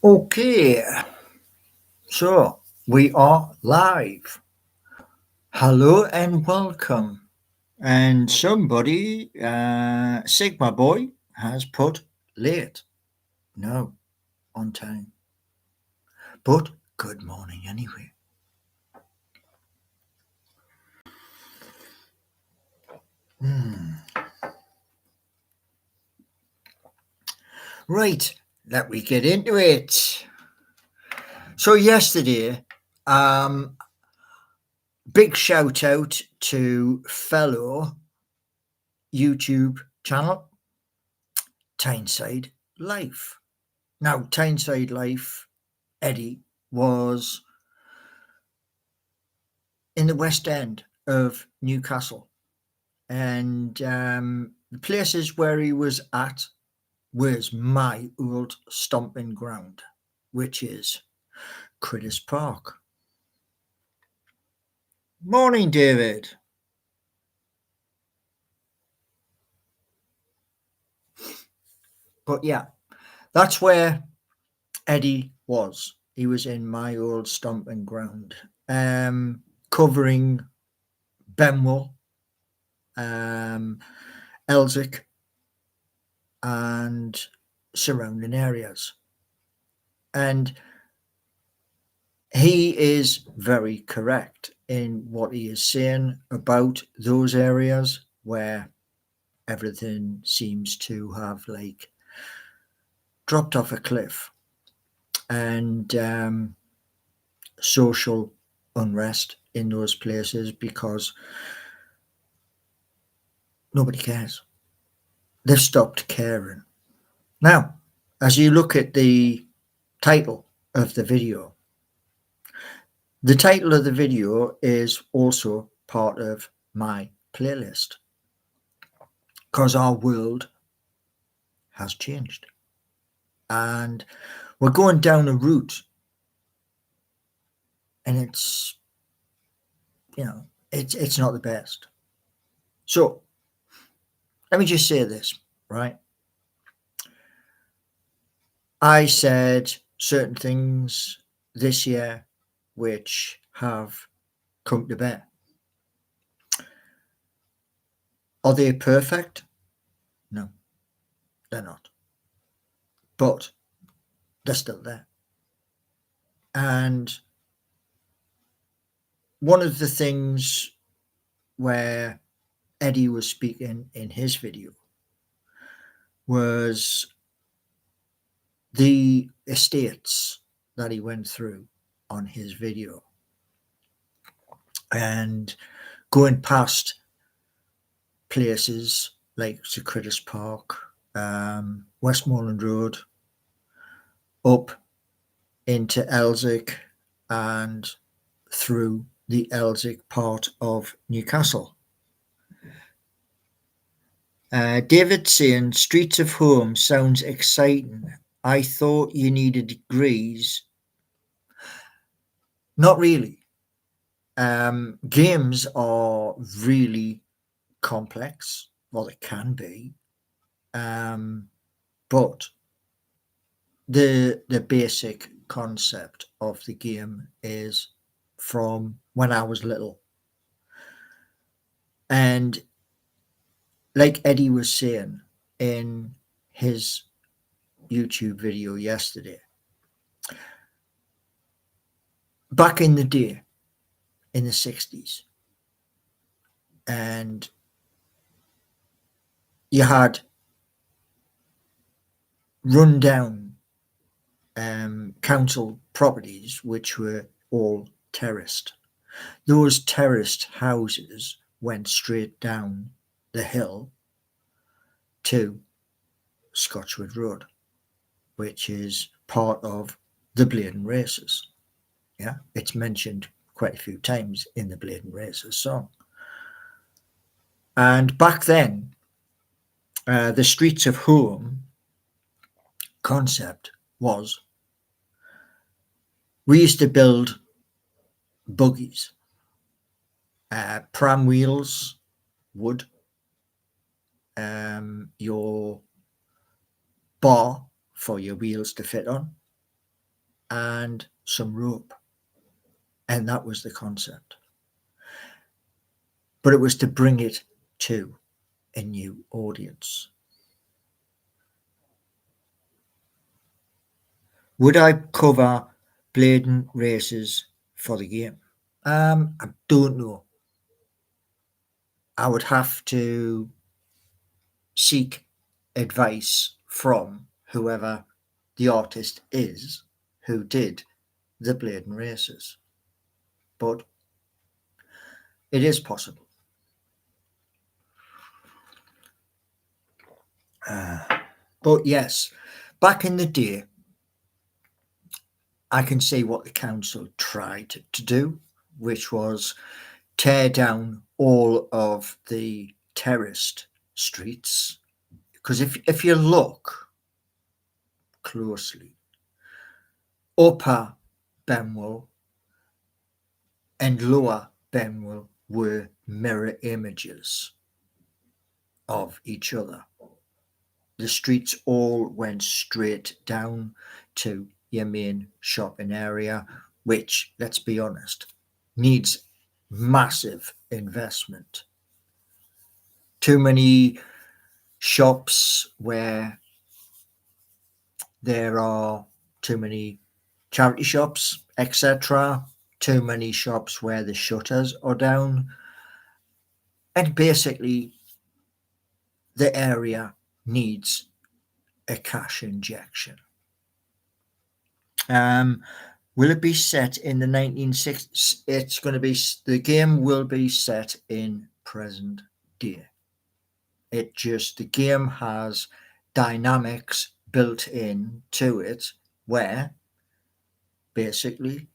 Okay, so we are live. Hello and welcome. And somebody, Sigma Boy, has put late. No, on time. But good morning anyway. Right, let me get into it. So yesterday, um, big shout out to fellow YouTube channel Tyneside Life. Now, Tyneside Life, Eddie, was in the West End of Newcastle, and the places where he was at was my old stomping ground, which is Critters Park. Morning, David. But yeah, that's where Eddie was. He was in my old stomping ground, covering Benwell, Elsick, and surrounding areas. And he is very correct in what he is saying about those areas where everything seems to have like dropped off a cliff, and social unrest in those places because nobody cares. They've stopped caring. Now, as you look at the title of the title of the video is also part of my playlist because our world has changed. And we're going down a route, and it's it's not the best. So let me just say this, right? I said certain things this year which have come to bear. Are they perfect? No, they're not. But they're still there. And one of the things where Eddie was speaking in his video was the estates that he went through on his video, and going past places like Critters Park, Westmoreland Road, up into Elsick, and through the Elsick part of Newcastle. David saying Streets of Home sounds exciting. I thought you needed degrees. Not really. Games are really complex. Well, they can be. But the basic concept of the game is from when I was little. And like Eddie was saying in his YouTube video yesterday, back in the day, in the 60s, and you had rundown council properties which were all terraced. Those terraced houses went straight down the hill to Scotchwood Road, which is part of the Bladen Races. Yeah, it's mentioned quite a few times in the Bladen Races song. And back then, the Streets of Home concept was we used to build buggies, pram wheels, wood, your bar for your wheels to fit on, and some rope. And that was the concept. But it was to bring it to a new audience. Would I cover blading races for the game? I don't know. I would have to seek advice from whoever the artist is who did the blading races. But it is possible. But yes, back in the day, I can see what the council tried to do, which was tear down all of the terraced streets. Because if you look closely, Upper Benwell and Lower Benwell were mirror images of each other. The streets all went straight down to your main shopping area, which, let's be honest, needs massive investment. Too many shops where there are too many charity shops, etc. Too many shops where the shutters are down. And basically, the area needs a cash injection. Will it be set in the 1960s? It's going to be, the game will be set in present day. The game has dynamics built in to it where basically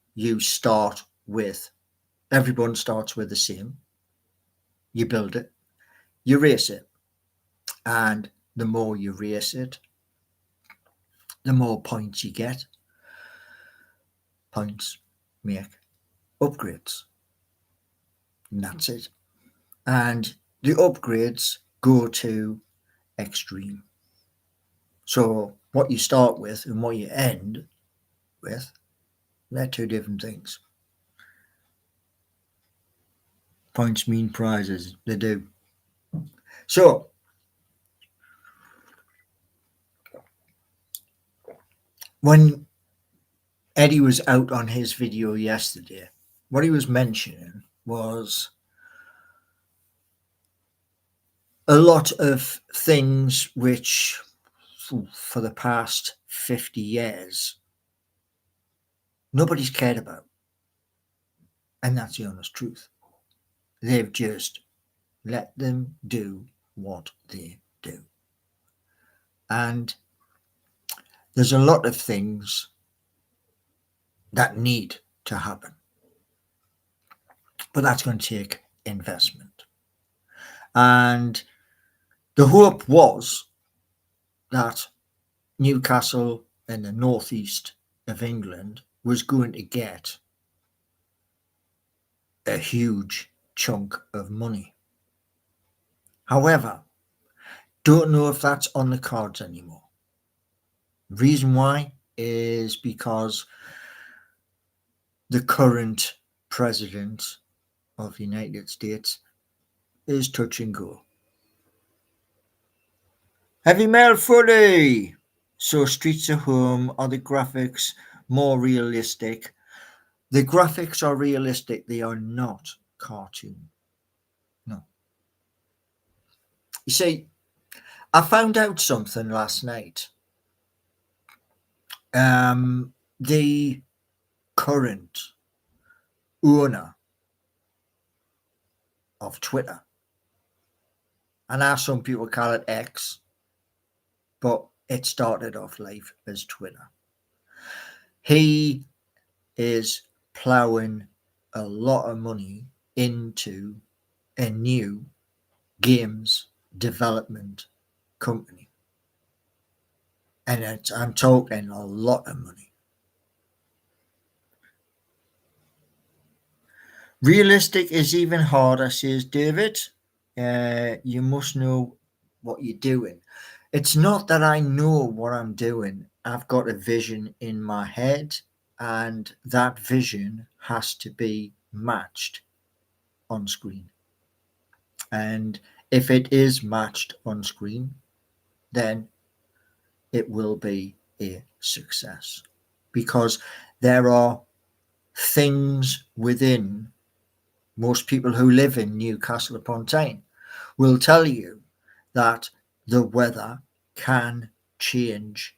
everyone starts with the same. You build it, you race it, and the more you race it, the more points you get. Points make upgrades. And that's it. And the upgrades go to extreme. So what you start with and what you end with, they're two different things. Points mean prizes. They do. So when Eddie was out on his video yesterday, what he was mentioning was a lot of things which for the past 50 years nobody's cared about. And that's the honest truth. They've just let them do what they do. And there's a lot of things that need to happen. But that's going to take investment. And the hope was that Newcastle and the northeast of England was going to get a huge chunk of money. However, don't know if that's on the cards anymore. Reason why is because the current president of the United States is touch and go. Heavy mail fully. So Streets of Home, are the graphics more realistic? The graphics are realistic. They are not cartoon. No. You see, I found out something last night. The current owner of Twitter, and now some people call it X, but it started off life as Twitter. He is plowing a lot of money into a new games development company. And I'm talking a lot of money. Realistic is even harder, says David. You must know what you're doing. It's not that I know what I'm doing. I've got a vision in my head, and that vision has to be matched on screen. And if it is matched on screen, then it will be a success, because there are things within. Most people who live in Newcastle upon Tyne will tell you that the weather can change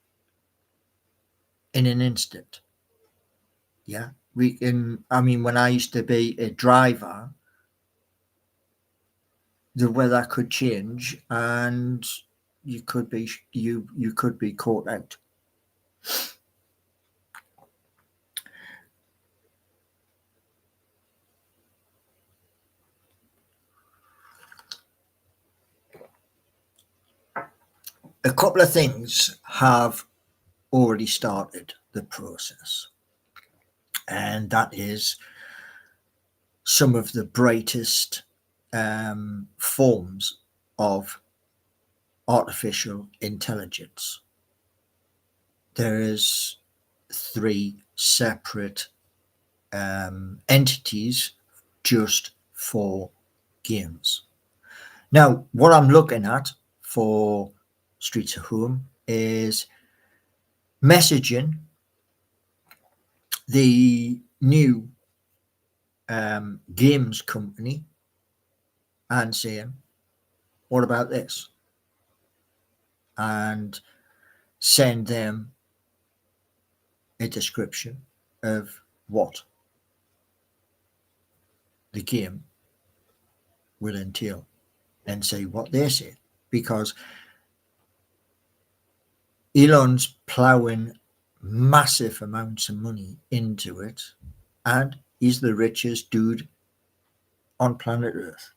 in an instant. Yeah. When I used to be a driver, the weather could change and you could be caught out. A couple of things have already started the process, and that is some of the brightest forms of artificial intelligence. There is three separate entities just for games. Now, what I'm looking at for Streets of Home is messaging the new games company and saying, what about this? And send them a description of what the game will entail and see what they say. Because Elon's ploughing massive amounts of money into it, and he's the richest dude on planet Earth.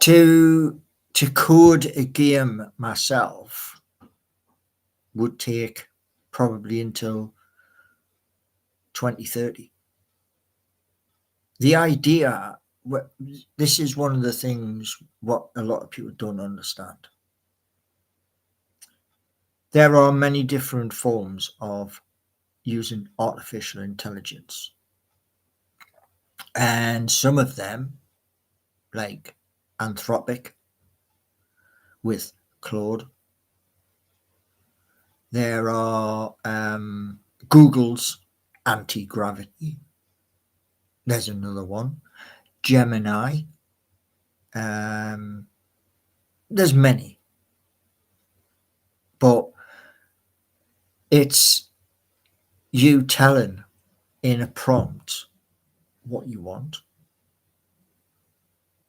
To code a game myself would take probably until 2030. The idea, this is one of the things what a lot of people don't understand. There are many different forms of using artificial intelligence, and some of them, like Anthropic with Claude, there are Google's anti-gravity. There's another one, Gemini. There's many, but it's you telling in a prompt what you want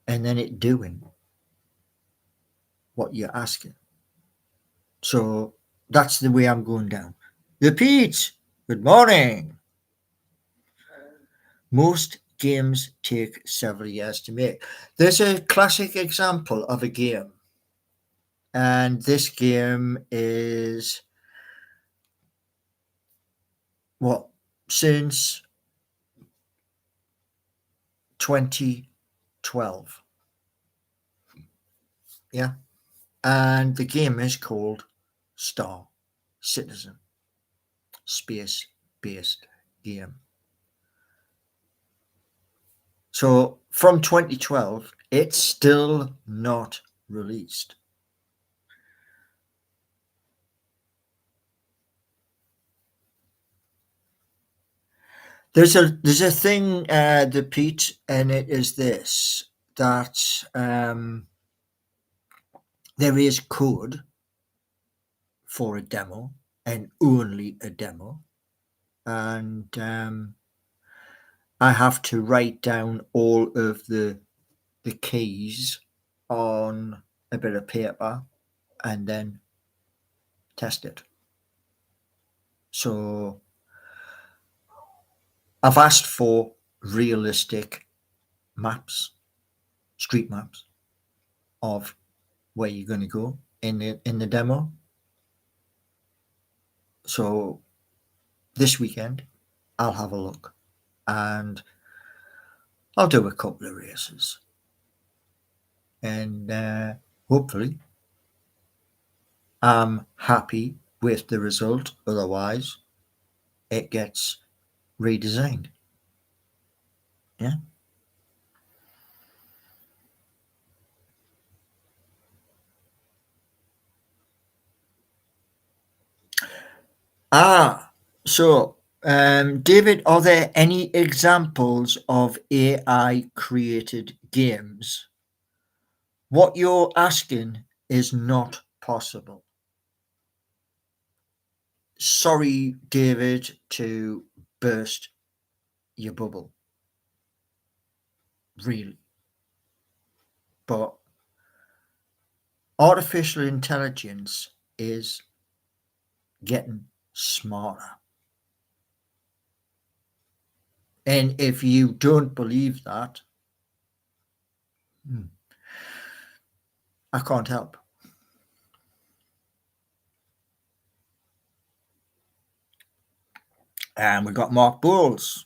and then it doing what you're asking. So that's the way I'm going down. The Pete, good morning. Most games take several years to make. There's a classic example of a game, and this game is what, since 2012. Yeah. And the game is called Star Citizen, space-based game. So from 2012, it's still not released. There's a thing, the Pete, and it is this, that there is code for a demo and only a demo, and I have to write down all of the keys on a bit of paper and then test it. So I've asked for realistic maps, street maps of where you're going to go in the demo. So this weekend I'll have a look and I'll do a couple of races and hopefully I'm happy with the result. Otherwise, it gets redesigned. Yeah. So David, are there any examples of AI created games? What you're asking is not possible. Sorry, David, to burst your bubble. Really. But artificial intelligence is getting smarter. And if you don't believe that, I can't help. And we got Mark Bowles.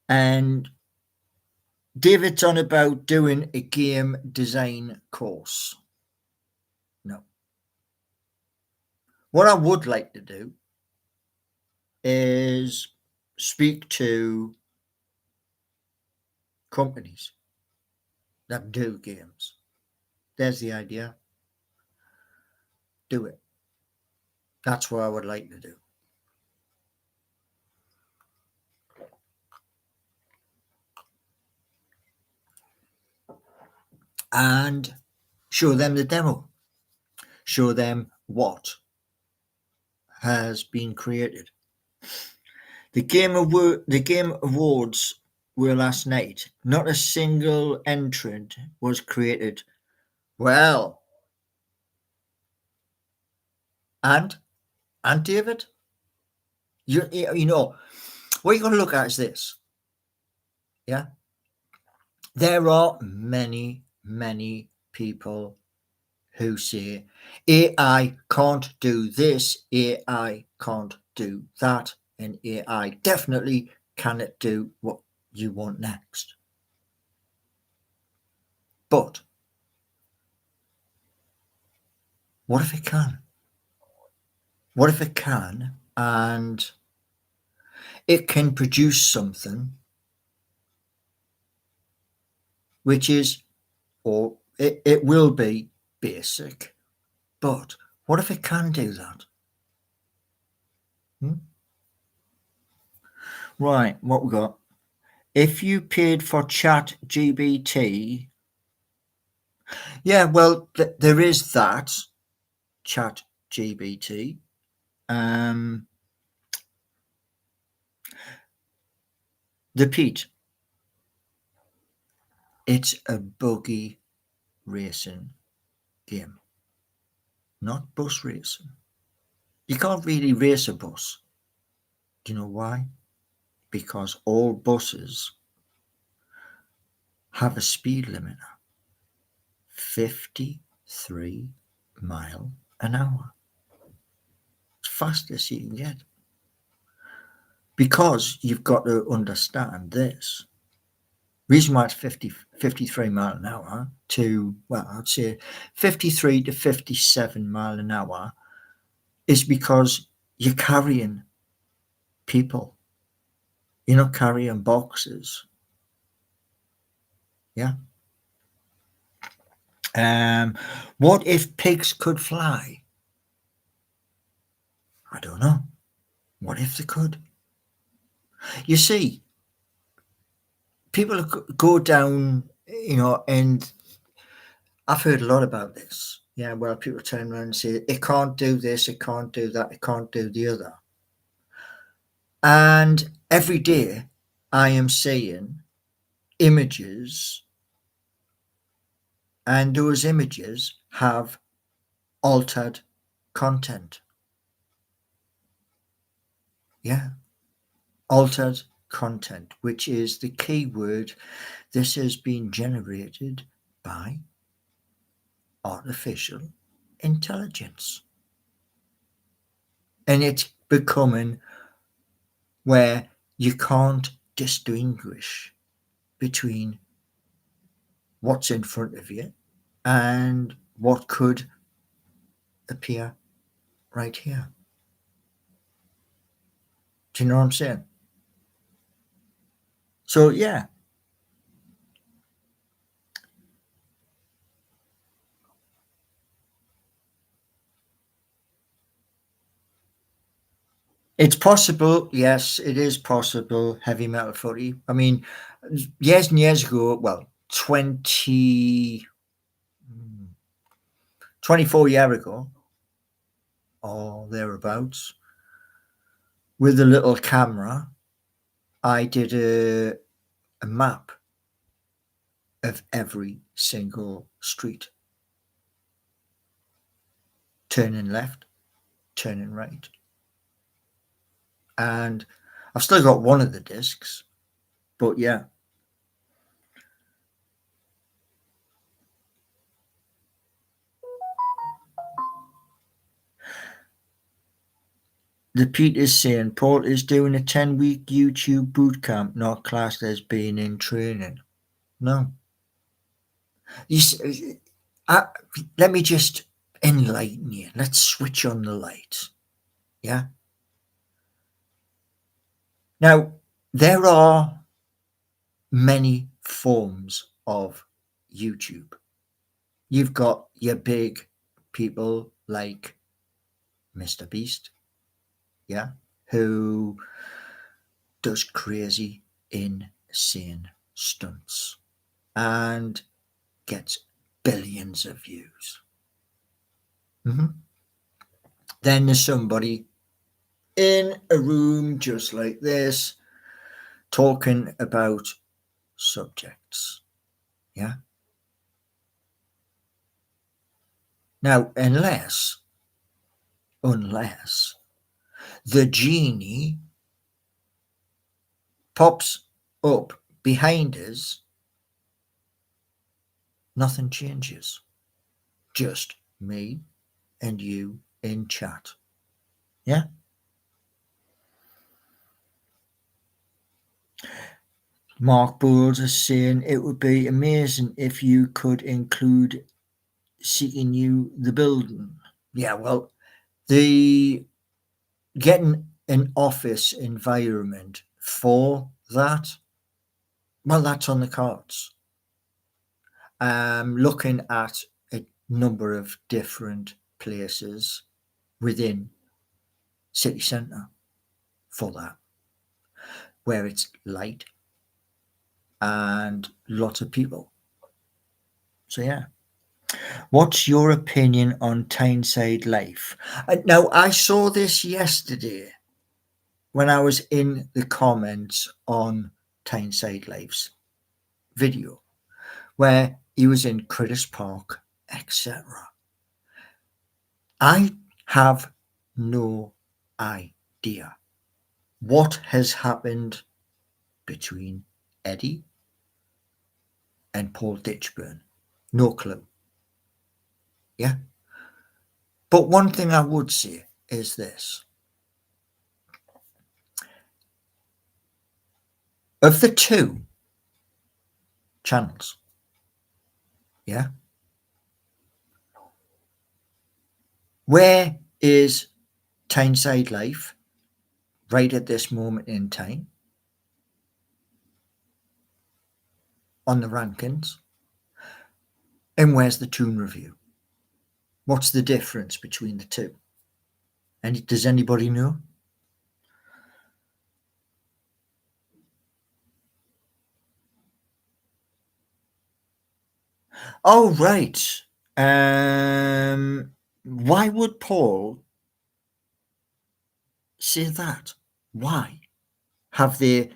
And David's on about doing a game design course. No. What I would like to do is speak to companies that do games. There's the idea. Do it. That's what I would like to do. And show them the demo. Show them what has been created. The Game Awards were last night. Not a single entrant was created. Well, and David, you know what you're going to look at is this. Yeah, there are many people who say AI can't do this, AI can't do that, and AI definitely cannot do what you want next. But what if it can? What if it can and it can produce something which is, or it will be basic, but what if it can do that? Right, what we got? If you paid for ChatGPT, yeah, well, there is that ChatGPT. The Pete, it's a buggy racing game, not bus racing. You can't really race a bus. Do you know why? Because all buses have a speed limiter, 53 mile an hour. It's fastest you can get. Because you've got to understand this. Reason why it's 53 mile an hour to, well, I'd say 53 to 57 mile an hour is because you're carrying people. You're not carrying boxes. Yeah. What if pigs could fly? I don't know. What if they could? You see, people go down, and I've heard a lot about this. Yeah, well, people turn around and say, it can't do this, it can't do that, it can't do the other. And every day I am seeing images, and those images have altered content. Yeah, altered content, which is the key word. This has been generated by artificial intelligence. And it's becoming where you can't distinguish between what's in front of you and what could appear right here. Do you know what I'm saying? So, yeah. It's possible. Yes, it is possible. Heavy metal footy. I mean, years and years ago, well, 24 years ago or thereabouts, with a little camera, I did a map of every single street, turning left, turning right. And I've still got one of the discs, but yeah. The Pete is saying Paul is doing a 10-week YouTube boot camp, not classed as being in training. No. You let me just enlighten you. Let's switch on the lights. Yeah. Now, there are many forms of YouTube. You've got your big people like Mr. Beast, yeah, who does crazy, insane stunts and gets billions of views. Then there's somebody in a room just like this talking about subjects. Yeah. Now, unless the genie pops up behind us, nothing changes. Just me and you in chat. Yeah. Mark Bowles is saying it would be amazing if you could include seeking you the building. Yeah, well, the getting an office environment for that, well, that's on the cards. Looking at a number of different places within city centre for that, where it's light and lots of people. So yeah. What's your opinion on Tyneside life? Now, I saw this yesterday when I was in the comments on Tyneside Life's video, where he was in Critters Park, etc. I have no idea what has happened between Eddie and Paul Ditchburn. No clue. Yeah. But one thing I would say is this. Of the two channels, yeah, where is Tyneside Life right at this moment in time on the rankings? And where's the Toon Review? What's the difference between the two? And does anybody know? Oh, right. Why would Paul say that? Why? Have they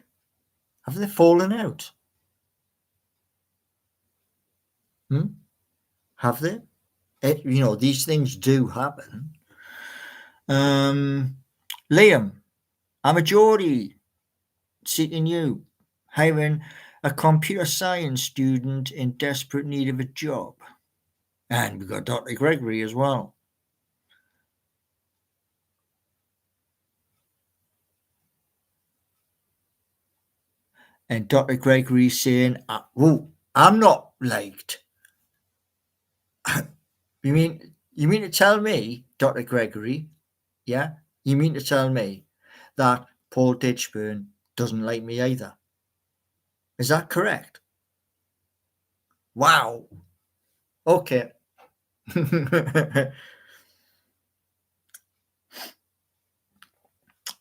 fallen out? Have they? These things do happen. Liam, I'm a Geordie seeking you, hiring a computer science student in desperate need of a job. And we've got Dr. Gregory as well. And Dr. Gregory saying, I'm not liked. You mean to tell me, Dr. Gregory, yeah? You mean to tell me that Paul Ditchburn doesn't like me either? Is that correct? Wow. Okay.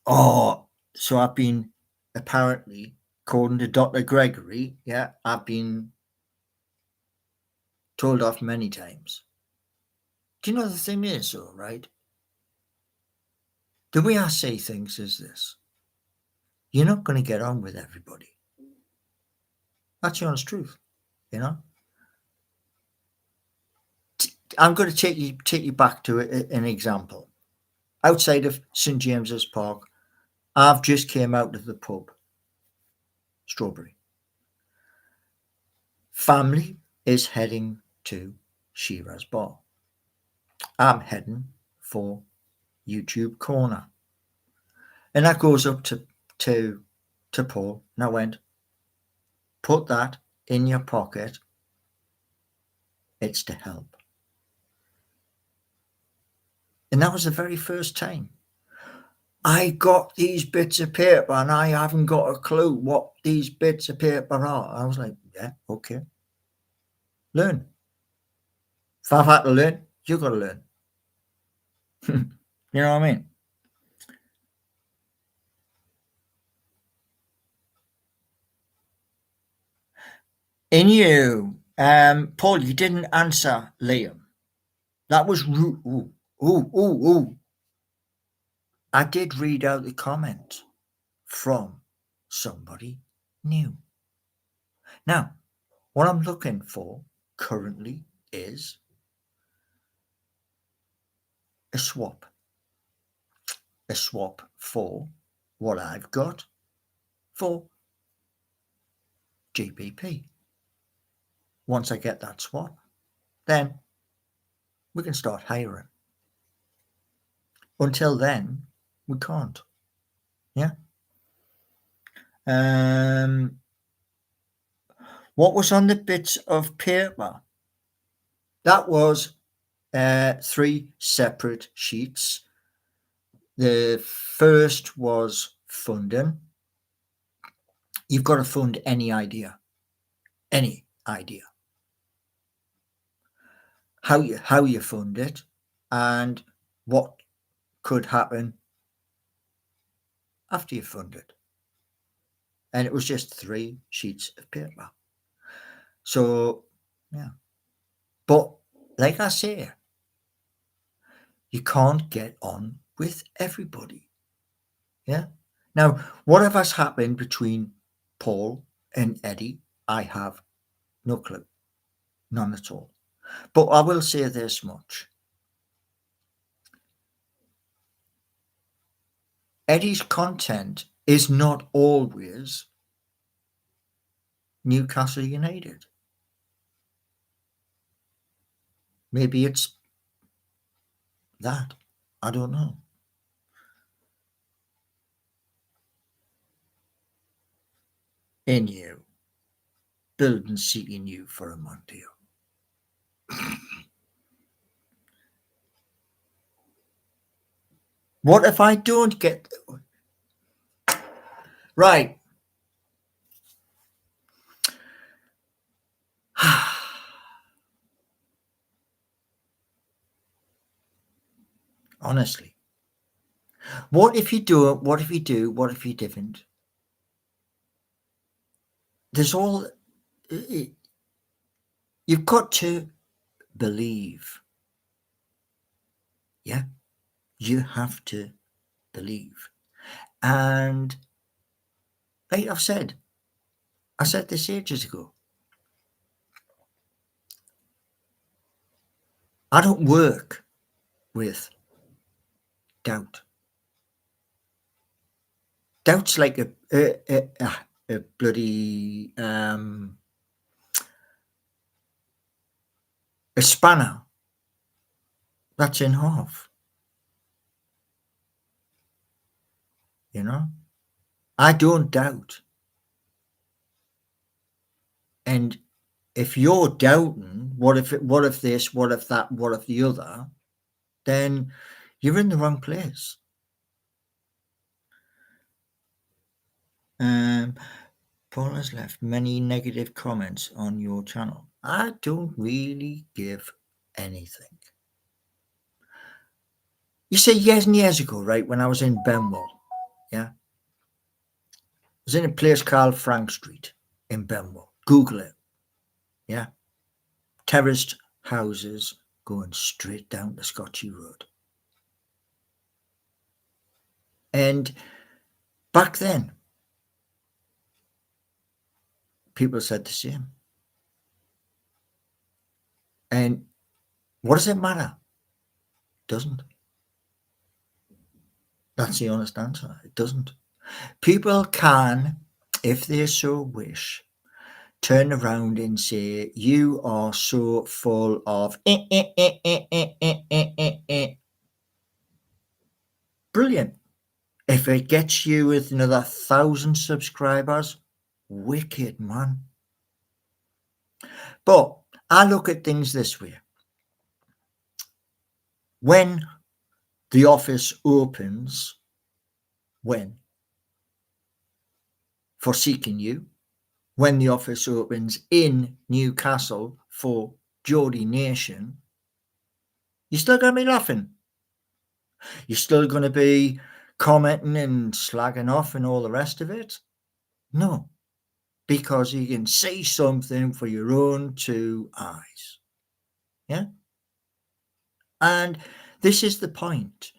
Oh, so I've been apparently, according to Dr. Gregory, yeah, I've been told off many times. Do you know the thing is, though, right? The way I say things is this: you're not going to get on with everybody. That's the honest truth, you know. I'm going to take you back to an example. Outside of St James's Park, I've just came out of the pub, Strawberry. Family is heading to Shira's bar. I'm heading for YouTube Corner. And that goes up to to Paul, and I went, put that in your pocket. It's to help. And that was the very first time I got these bits of paper and I haven't got a clue what these bits of paper are. I was like, yeah, okay. Learn. If I've had to learn, you've got to learn. You know what I mean? In you, Paul, you didn't answer Liam. That was rude. Ooh, ooh, ooh, ooh. I did read out the comment from somebody new. Now, what I'm looking for currently is a swap. A swap for what I've got for GBP. Once I get that swap, then we can start hiring. Until then, we can't. Yeah. What was on the bits of paper? That was 3 separate sheets. The first was funding. You've got to fund any idea. Any idea. How you fund it and what could happen after you fund it. And it was just 3 sheets of paper. So, yeah. But like I say, you can't get on with everybody. Yeah. Now, whatever's happened between Paul and Eddie, I have no clue. None at all. But I will say this much. Eddie's content is not always Newcastle United. Maybe it's that. I don't know. In you, building seeking you for a month here. What if I don't get right? Honestly, what if you do it? What if you do? What if you didn't? There's all you've got to believe. Yeah, you have to believe. And like I said this ages ago. I don't work with doubt. Doubt's like a bloody a spanner that's in half. You know, I don't doubt, and if you're doubting, what if this, what if that, what if the other, then you're in the wrong place. Paul has left many negative comments on your channel. I don't really give anything. You say years and years ago, right, when I was in Benwell, yeah? I was in a place called Frank Street in Benwell. Google it, yeah? Terraced houses going straight down the Scotchy Road. And back then, people said the same. And what does it matter? It doesn't. That's the honest answer. It doesn't. People can, if they so wish, turn around and say, you are so full of brilliant. If it gets you with another 1,000 subscribers, wicked, man. But I look at things this way. When the office opens, for Seeking You, when the office opens in Newcastle for Geordie Nation, you're still going to be laughing. You're still going to be commenting and slagging off and all the rest of it? No, because you can see something for your own two eyes. Yeah? And this is the point.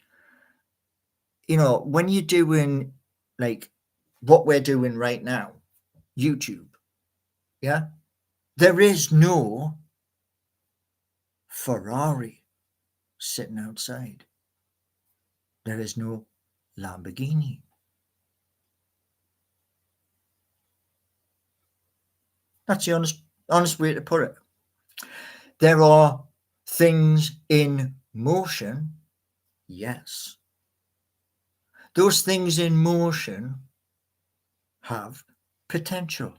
You know, when you're doing like what we're doing right now, YouTube, yeah, there is no Ferrari sitting outside. There is no Lamborghini. That's the honest way to put it. There are things in motion, yes. Those things in motion have potential.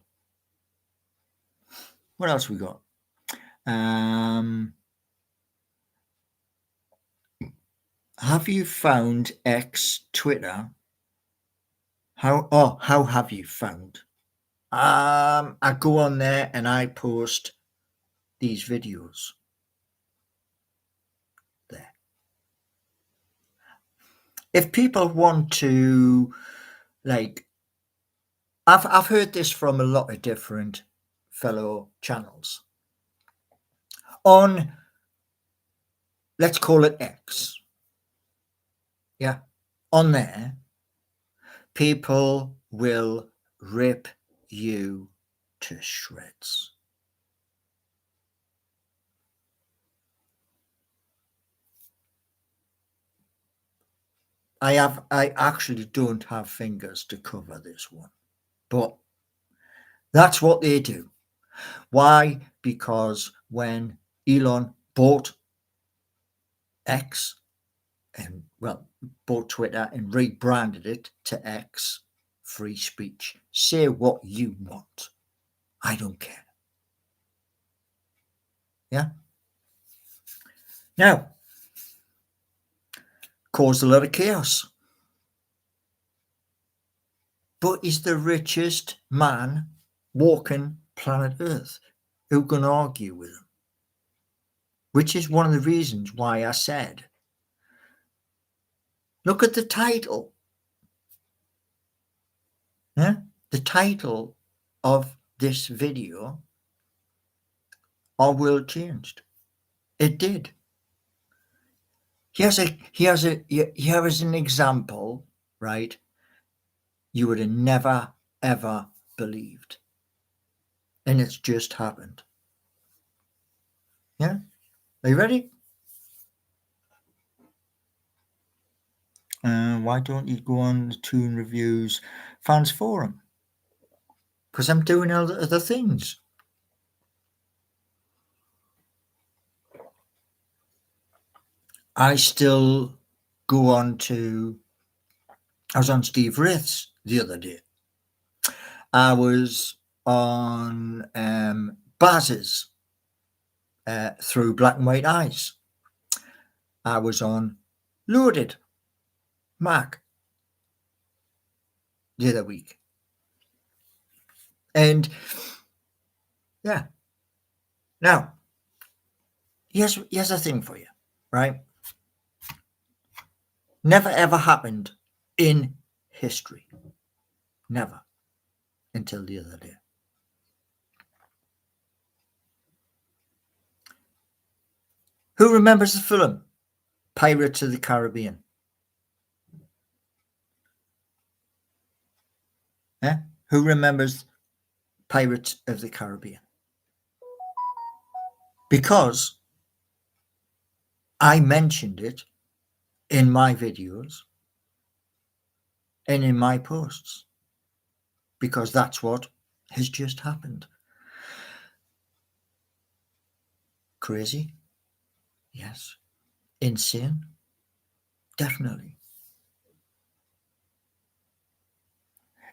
What else we got? Have you found X Twitter? How have you found? I go on there and I post these videos there. If people want to, like, I've heard this from a lot of different fellow channels. On, let's call it X. Yeah. On there, people will rip you to shreds. I actually don't have fingers to cover this one, but that's what they do. Why? Because when Elon bought X and, well, bought Twitter and rebranded it to X, free speech. Say what you want. I don't care. Yeah? Now, caused a lot of chaos. But he's the richest man walking planet Earth. Who can argue with him? Which is one of the reasons why I said, look at the title. Yeah? The title of this video, Our World Changed. It did. Here is an example, right? You would have never, ever believed. And it's just happened. Yeah? Are you ready? Why don't you go on the Toon Reviews Fans Forum? Because I'm doing other things. I still go on to... I was on Steve Wraith's the other day. I was on Baz's Through Black and White Eyes. I was on Loaded Mac the other week. And yeah. Now, here's a thing for you, right? Never ever happened in history. Never. Until the other day. Who remembers the film Pirates of the Caribbean? Who remembers Pirates of the Caribbean? Because I mentioned it in my videos and in my posts. Because that's what has just happened. Crazy? Yes. Insane? Definitely.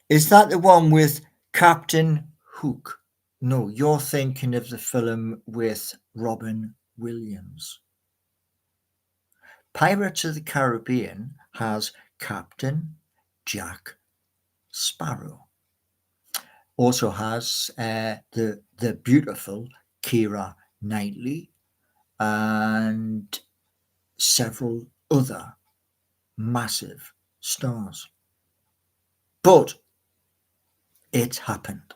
Is that the one with Captain Hook? No, you're thinking of the film with Robin Williams. Pirates of the Caribbean has Captain Jack Sparrow. Also has the beautiful Keira Knightley and several other massive stars. But it happened.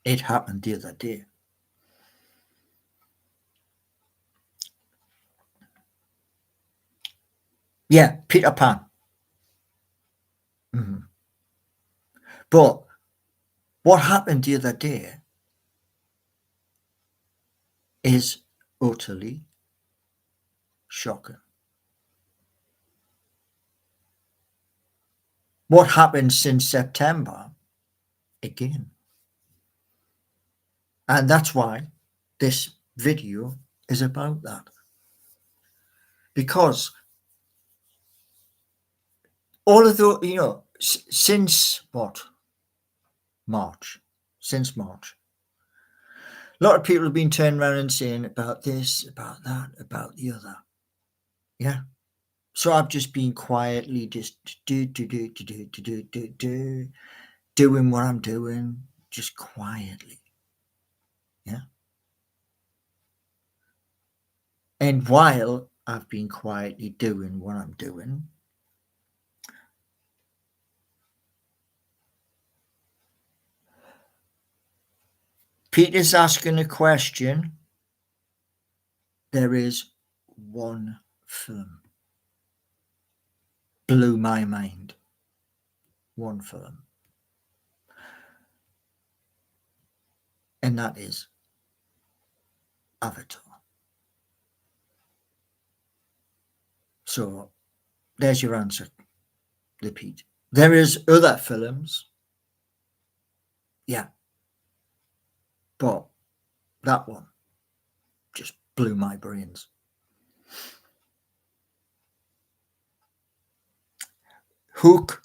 It happened the other day. Yeah, Peter Pan. Mm-hmm. But what happened the other day is utterly shocking. What happened since September? Again. And that's why this video is about that. Because all of the, since what? March. Since March. A lot of people have been turning around and saying about this, about that, about the other. Yeah. So I've just been quietly just doing what I'm doing, just quietly. Yeah. And while I've been quietly doing what I'm doing, Peter's asking a question. There is one film. Blew my mind. One film. And that is Avatar. So there's your answer, Pete. There is other films. Yeah. But that one just blew my brains. Hook.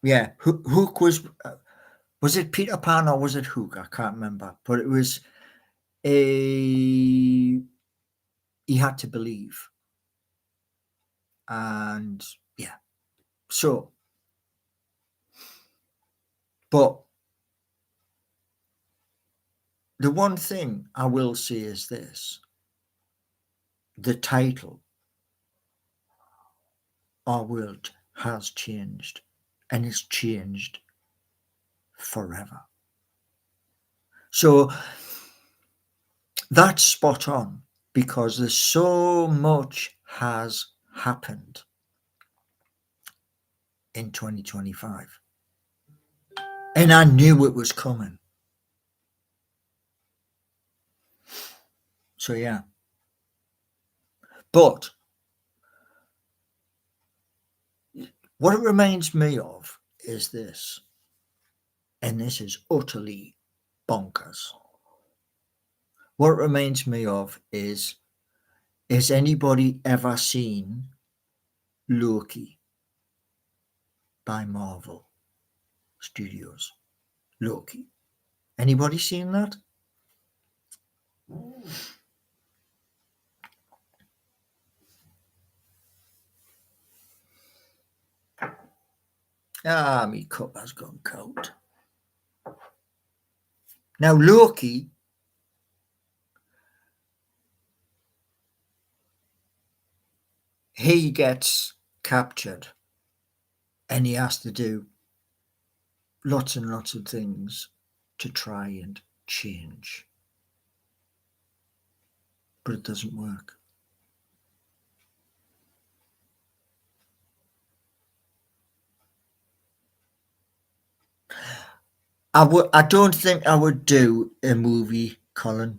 Yeah. Hook was it Peter Pan or was it Hook? I can't remember. But it was he had to believe. And yeah. So, but the one thing I will say is this. The title, Our World Has Changed, and it's changed forever. So that's spot on because there's so much has happened in 2025. And I knew it was coming. So yeah. But what it reminds me of is this, and this is utterly bonkers. What it reminds me of is, has anybody ever seen Loki by Marvel Studios? Loki. Anybody seen that? Ah, me cup has gone cold. Now, Loki, he gets captured and he has to do lots and lots of things to try and change. But it doesn't work. I don't think I would do a movie, Colin.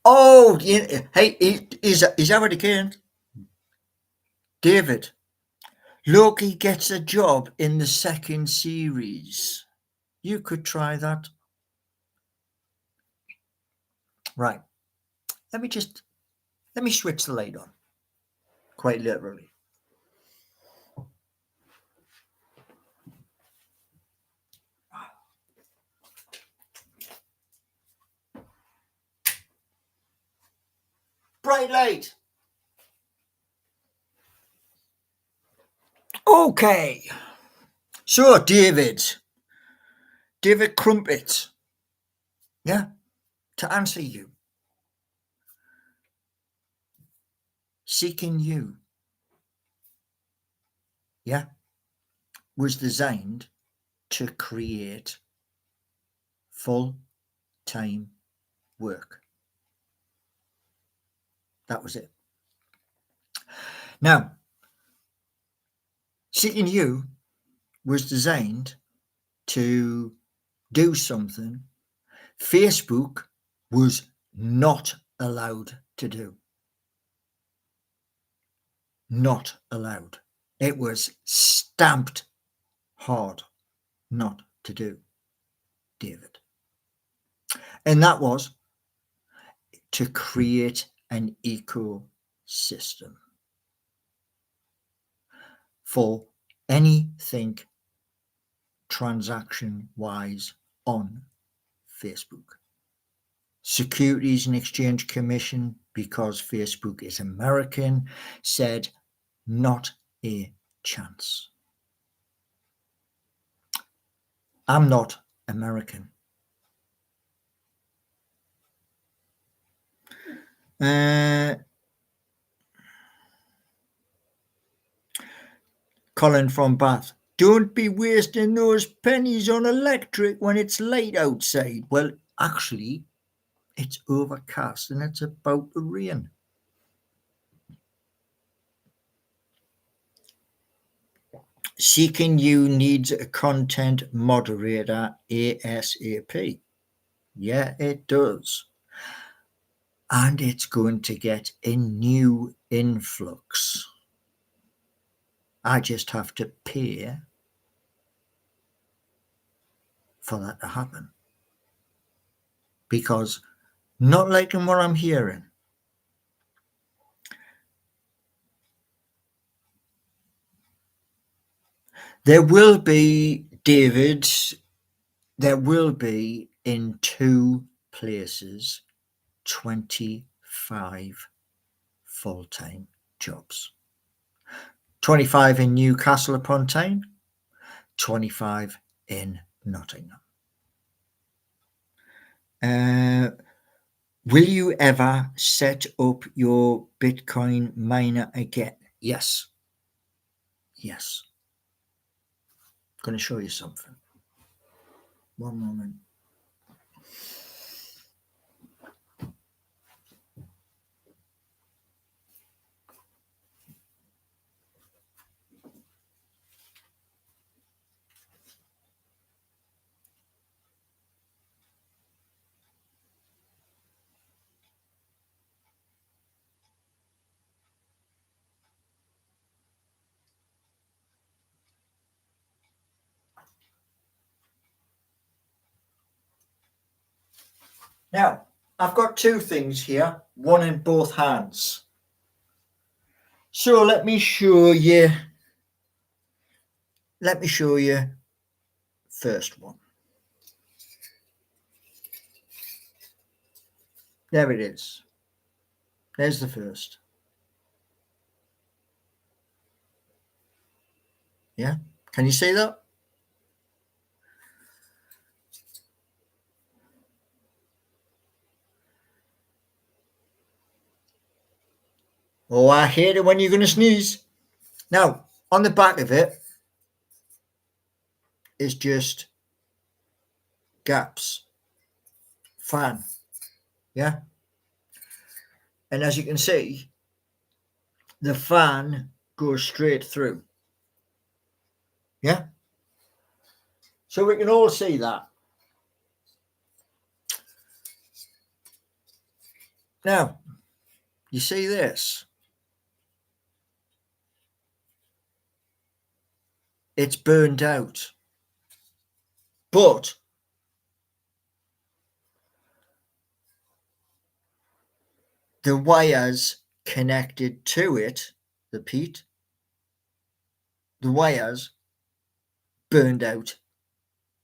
Oh, yeah, hey, is Howard again? David. Loki gets a job in the second series. You could try that. Right. Let me switch the light on. Quite literally. Bright light. Okay. So, David Crumpet. Yeah. To answer you. Seeking You. Yeah. Was designed to create full-time work. That was it. Now, Seeking You was designed to do something Facebook was not allowed to do. Not allowed. It was stamped hard not to do, David. And that was to create an ecosystem for anything transaction-wise on Facebook. Securities and Exchange Commission, because Facebook is American, said not a chance. I'm not American. Colin from Bath. Don't be wasting those pennies on electric when it's late outside. Well, actually, it's overcast and it's about to rain. Seeking You needs a content moderator ASAP. Yeah, it does. And it's going to get a new influx. I just have to pay for that to happen. Because not liking what I'm hearing. There will be, David, there will be in 2 places 25 full-time jobs. 25 in Newcastle upon Tyne, 25 in Nottingham. Will you ever set up your Bitcoin miner again? Yes. Yes. I'm going to show you something. One moment. Now, I've got 2 things here, one in both hands. So let me show you first one. There it is. There's the first. Yeah. Can you see that? Oh, I hate it when you're going to sneeze. Now, on the back of it is just gaps, fan. Yeah. And as you can see, the fan goes straight through. Yeah. So we can all see that. Now, you see this? It's burned out. But the wires connected to it, the peat, the wires burned out.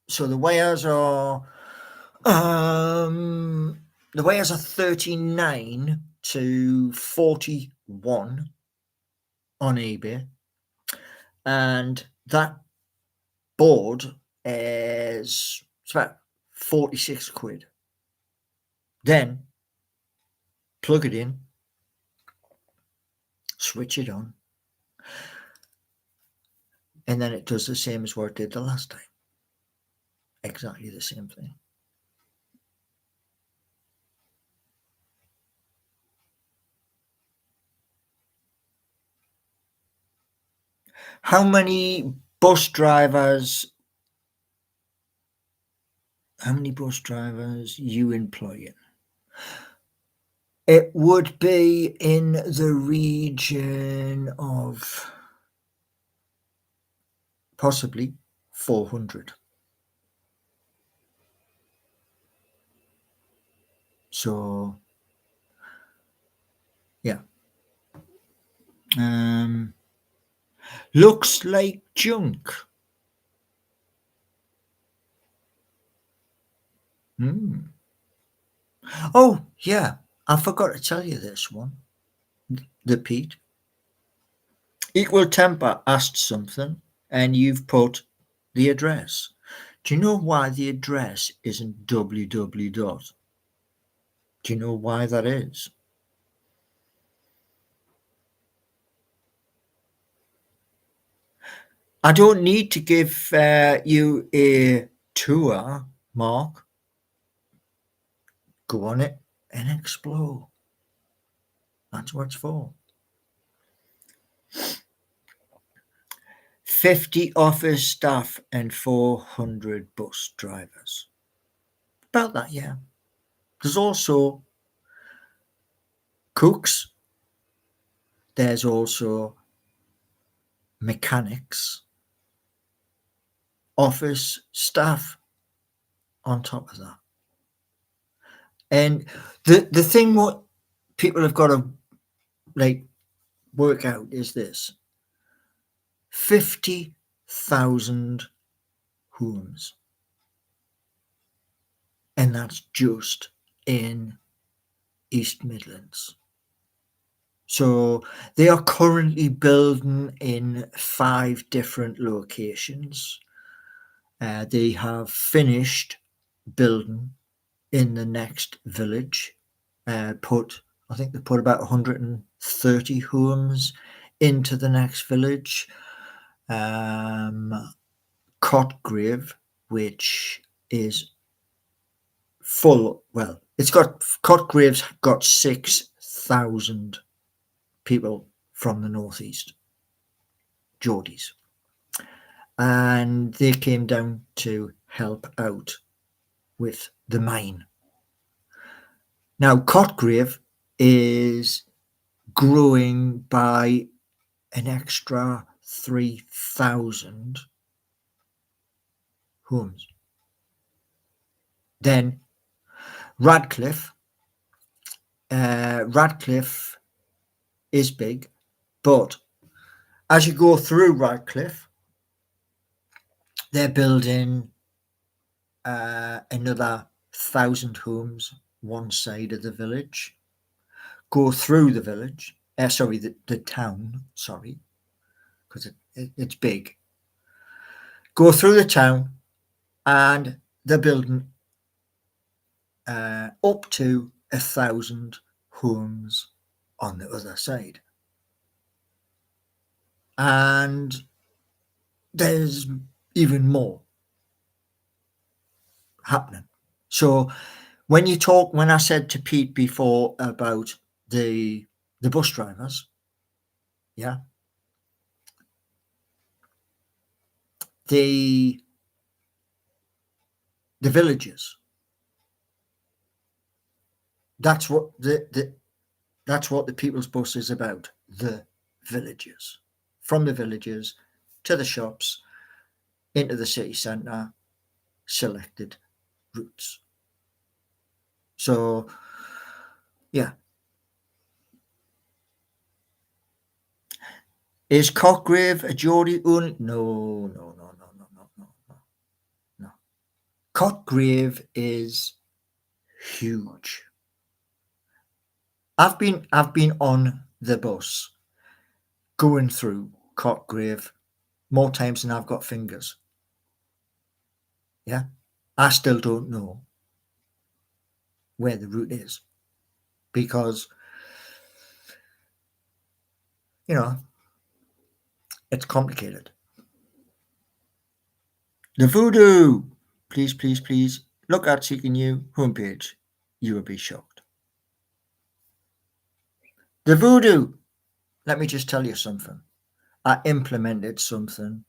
So the wires are 39 to 41 on eBay, and that board is about 46 quid. Then plug it in, switch it on, and then it does the same as what it did the last time. Exactly the same thing. How many bus drivers you employing? It would be in the region of possibly 400. So, yeah. Looks like junk. Oh, yeah. I forgot to tell you this one. The Pete. Equal Temper asked something, and you've put the address. Do you know why the address isn't www dot? Do you know why that is? I don't need to give you a tour, Mark. Go on it and explore. That's what it's for. 50 office staff and 400 bus drivers. About that, yeah. There's also cooks. There's also mechanics, office staff on top of that. And the thing what people have got to like work out is this: 50,000 homes, and that's just in East Midlands. So they are currently building in 5 different locations. They have finished building in the next village. I think they put about 130 homes into the next village. Cotgrave, which is full. Well, Cotgrave's got 6,000 people from the northeast, Geordies, and they came down to help out with the mine. Now, Cotgrave is growing by an extra 3,000 homes. Then Radcliffe is big, but as you go through Radcliffe, they're building another 1,000 homes one side of the village, go through the village, the town, because it's big. Go through the town, and they're building up to 1,000 homes on the other side. And there's even more happening. So when I said to Pete before about the bus drivers, yeah, the villages, that's what that's what the People's Bus is about. The villages, from the villages to the shops, into the city centre, selected routes. So, yeah. Is Cockgrave a Geordie only? No. Cockgrave is huge. I've been on the bus going through Cockgrave more times than I've got fingers. Yeah. I still don't know where the route is because, it's complicated. The Voodoo! Please look at CKNU homepage. You will be shocked. The Voodoo! Let me just tell you something. I implemented something,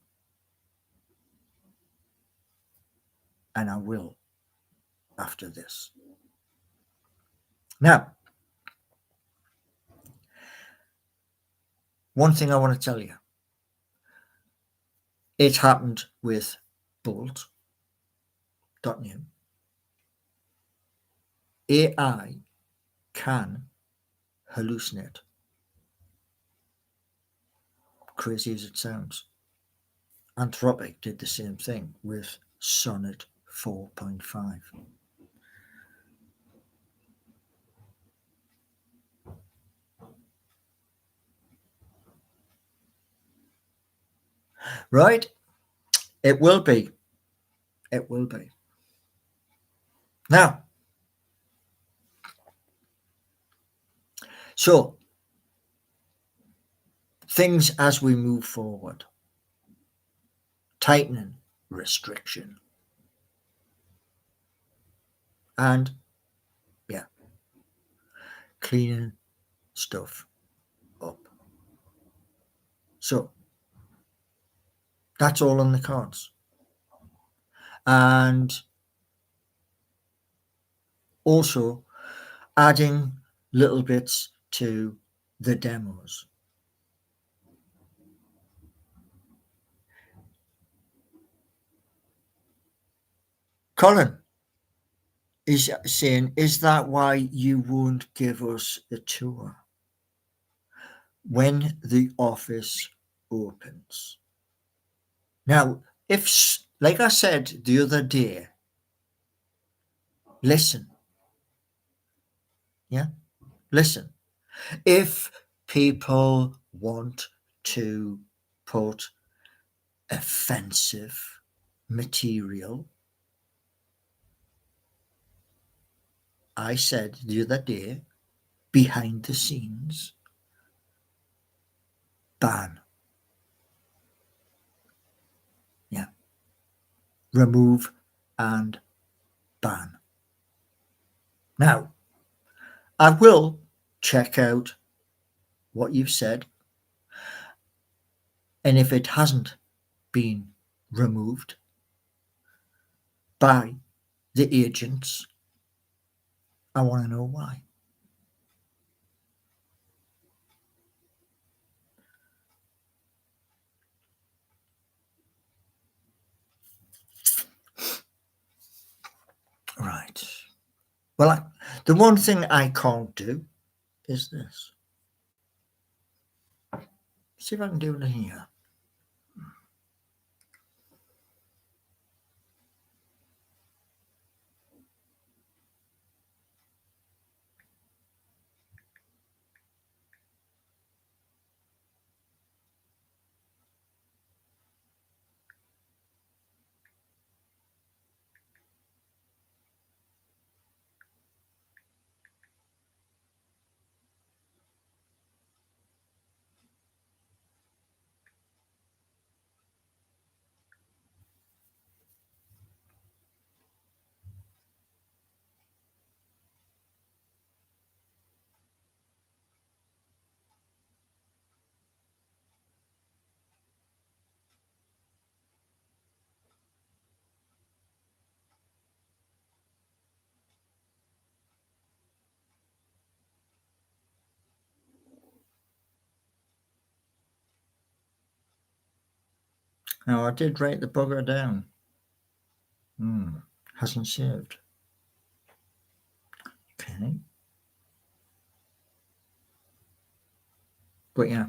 and I will after this. Now, one thing I want to tell you. It happened with Bolt.new. AI can hallucinate. Crazy as it sounds. Anthropic did the same thing with Sonnet 4.5. Right? It will be. It will be. Now, so things as we move forward. Tightening restriction. And, yeah, cleaning stuff up. So, that's all on the cards. And also adding little bits to the demos. Colin is saying, is that why you won't give us a tour when the office opens? Now, if, like I said the other day, listen. Yeah, listen. If people want to put offensive material, I said the other day, behind the scenes, ban. Yeah. Remove and ban. Now, I will check out what you've said, and if it hasn't been removed by the agents, I want to know why. Right. Well, the one thing I can't do is this. See if I can do it here. Now, I did write the bugger down. Hasn't saved. Okay. But yeah.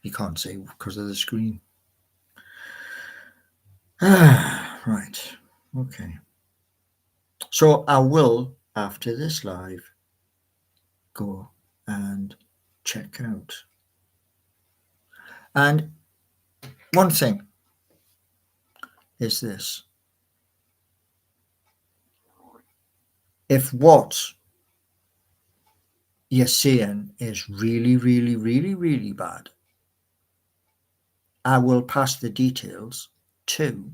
You can't see because of the screen. Right. Okay. So I will, after this live, go and check out. And one thing is this. If what you're seeing is really, really, really, really bad, I will pass the details to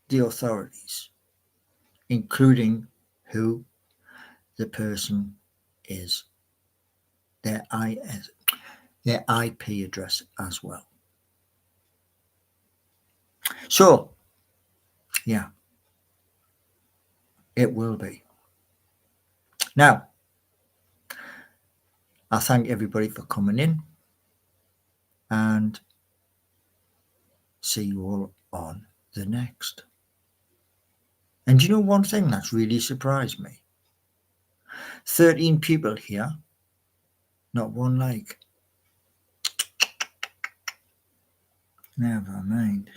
the authorities, including who the person is, their IP address as well. So, yeah, it will be. Now, I thank everybody for coming in and see you all on the next. And you know one thing that's really surprised me? 13 people here, not one like. Never mind.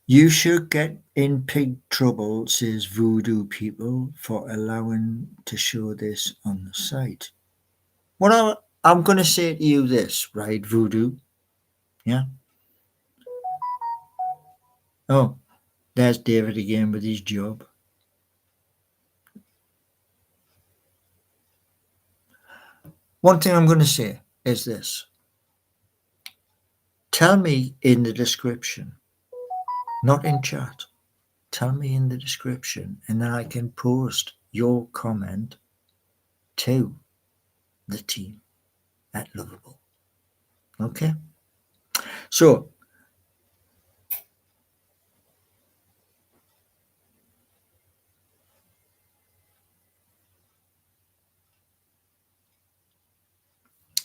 You should get in big trouble, says Voodoo People, for allowing to show this on the site. What I'm going to say to you this, right, Voodoo? Yeah? Oh, there's David again with his job. One thing I'm going to say is this. Tell me in the description, not in chat. Tell me in the description, and then I can post your comment to the team at Lovable. Okay? So,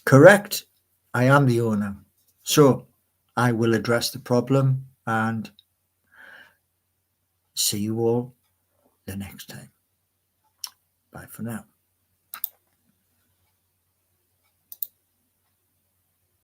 correct, I am the owner. So, I will address the problem and see you all the next time. Bye for now.